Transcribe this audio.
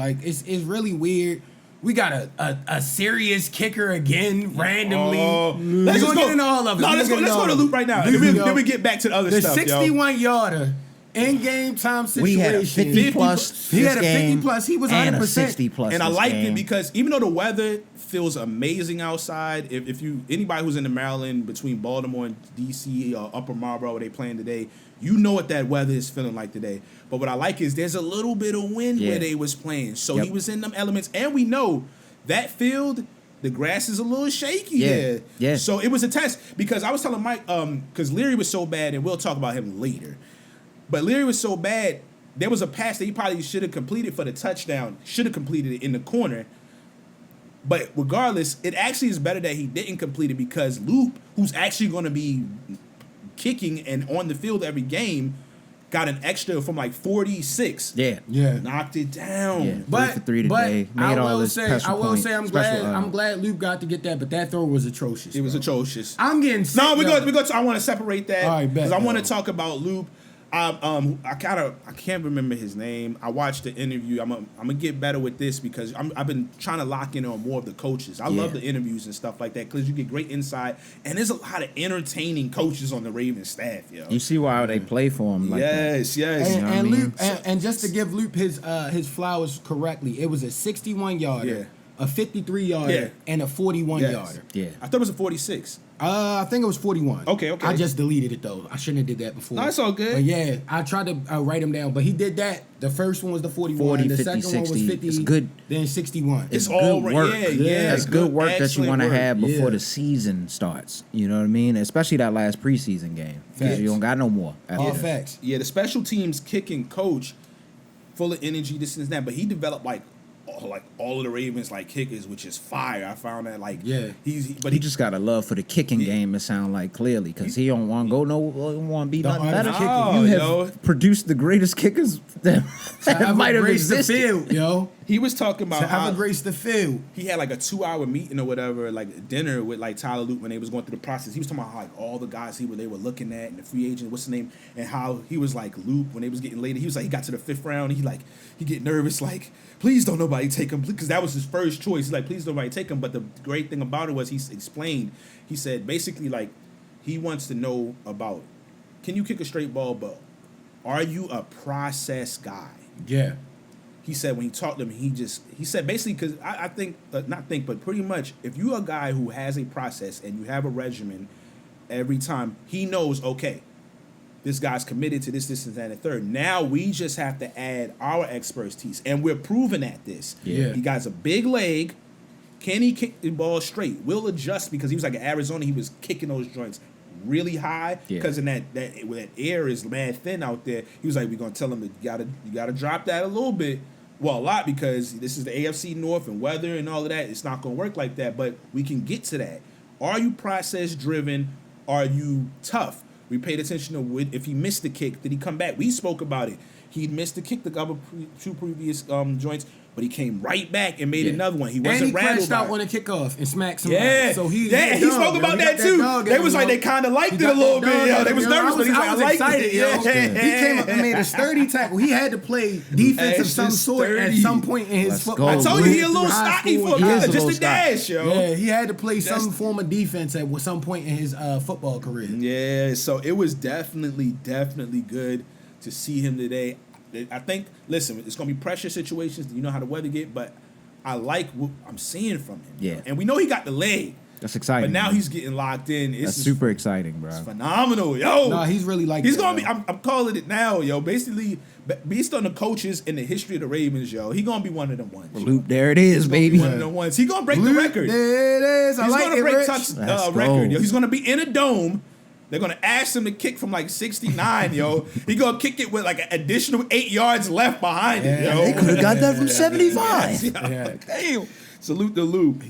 Like it's really weird. We got a serious kicker again randomly. Let's go get into all of it. No, let's go to Luke right now. Then we get back to the other stuff. The 61-yarder in game time situation. We had a 50 plus. He had a 50 game plus. He was and 100%. a 60 plus. And I liked game. it because even though the weather feels amazing outside, if you anybody who's in the Maryland between Baltimore and DC or Upper Marlboro where they playing today, you know what that weather is feeling like today. But what I like is there's a little bit of wind where they was playing, so he was in them elements, and we know that field. The grass is a little shaky there. Yeah. So it was a test because I was telling Mike, because Leary was so bad, and we'll talk about him later. But Leary was so bad, there was a pass that he probably should have completed for the touchdown, should have completed it in the corner. But regardless, it actually is better that he didn't complete it because Loop, who's actually going to be kicking and on the field every game, got an extra from like 46. Yeah. Knocked it down. Yeah. But 3 for 3 today. Made all his I will say I'm special, glad Luke got to get that, but that throw was atrocious. It was atrocious. I'm getting sick. No, we go. I want to separate that All right, bet, because I want to bro. talk about Loop. I can't remember his name. I watched the interview. I'm gonna get better with this because I've been trying to lock in on more of the coaches. I love the interviews and stuff like that because you get great insight, and there's a lot of entertaining coaches on the Ravens staff. Yo, You see why they play for him? Like yes. And, You know what I and mean? Luke, and just to give Luke his flowers correctly, it was a 61-yarder, a 53-yarder, and a 41-yarder. Yeah. I thought it was a 46. I think it was 41. Okay. I just deleted it though. I shouldn't have did that before. No, it's all good. But yeah, I tried to write him down, but he did that. The first one was the 41. 40, the 50, second 60. one was 50. It's good. Then 61. It's all all good work. work. Yeah. It's good work that you excellent want to work. have before Yeah. the season starts. You know what I mean? Especially that last preseason game. Because Facts. you don't got no more. after All that. facts. Yeah, the special teams kicking coach, full of energy, this and that. But he developed like all of the Ravens like kickers, which is fire. I found that He just got a love for the kicking game. It sound like clearly because he don't want to go don't want to be nothing better. No, You have yo. produced the greatest kickers that might have graced the existed. field, yo. He was talking about To how have graced the field. he had like a 2-hour meeting or whatever, like dinner with like Tyler Luke when they was going through the process. He was talking about how, like all the guys they were looking at and the free agent, what's his name, and how he was like Luke when they was getting later. He was like he got to the 5th round. He get nervous like please don't nobody take him because that was his first choice. He's like please don't nobody take him. But the great thing about it was he explained. He said basically like he wants to know about can you kick a straight ball, but are you a process guy? Yeah. He said when he talked to him, he said basically because I think but pretty much if you're a guy who has a process and you have a regimen every time, he knows okay, this guy's committed to this, and that, and the third. Now we just have to add our expertise, and we're proven at this. Yeah. He got a big leg. Can he kick the ball straight? We'll adjust because he was like in Arizona. He was kicking those joints really high because in that air is mad thin out there. He was like, we're gonna tell him that you gotta drop that a little bit. Well, a lot because this is the AFC North and weather and all of that. It's not going to work like that, but we can get to that. Are you process driven? Are you tough? We paid attention to if he missed the kick, did he come back? We spoke about it. He missed the kick, the other two previous joints, but he came right back and made another one. He wasn't rattled. And he crashed out by on it. a kickoff and smacked somebody. Yeah, So he spoke about that too. They was like they kind of liked it a little bit. Yo. They was nervous, but he's like, I liked excited, it. yo. Yeah. He came up and made a sturdy tackle. He had to play defense of some sort at some point in his Let's football. go. I told you he a little stocky for a guy, is a just little a dash, yo. Yeah, he had to play some form of defense at some point in his football career. Yeah, so it was definitely good to see him today. I think, listen, it's going to be pressure situations. You know how the weather get, but I like what I'm seeing from him. Yeah. And we know he got the leg. That's exciting. But now man. he's getting locked in. That's super exciting, bro. It's phenomenal, yo. No, he's really like He's that, going to be, yo. I'm calling it now, yo. Basically, based on the coaches in the history of the Ravens, yo, he's going to be one of them ones. Loop, there it is, baby. One of them ones. He's going to break the record. There it is. I He's like going to it, break Rich. Tuck's Let's record, go. yo. He's going to be in a dome. They're going to ask him to kick from like 69, yo. He going to kick it with like an additional 8 yards left behind it, yo. They could have got that from 75. Yeah. Damn. Salute the Loop.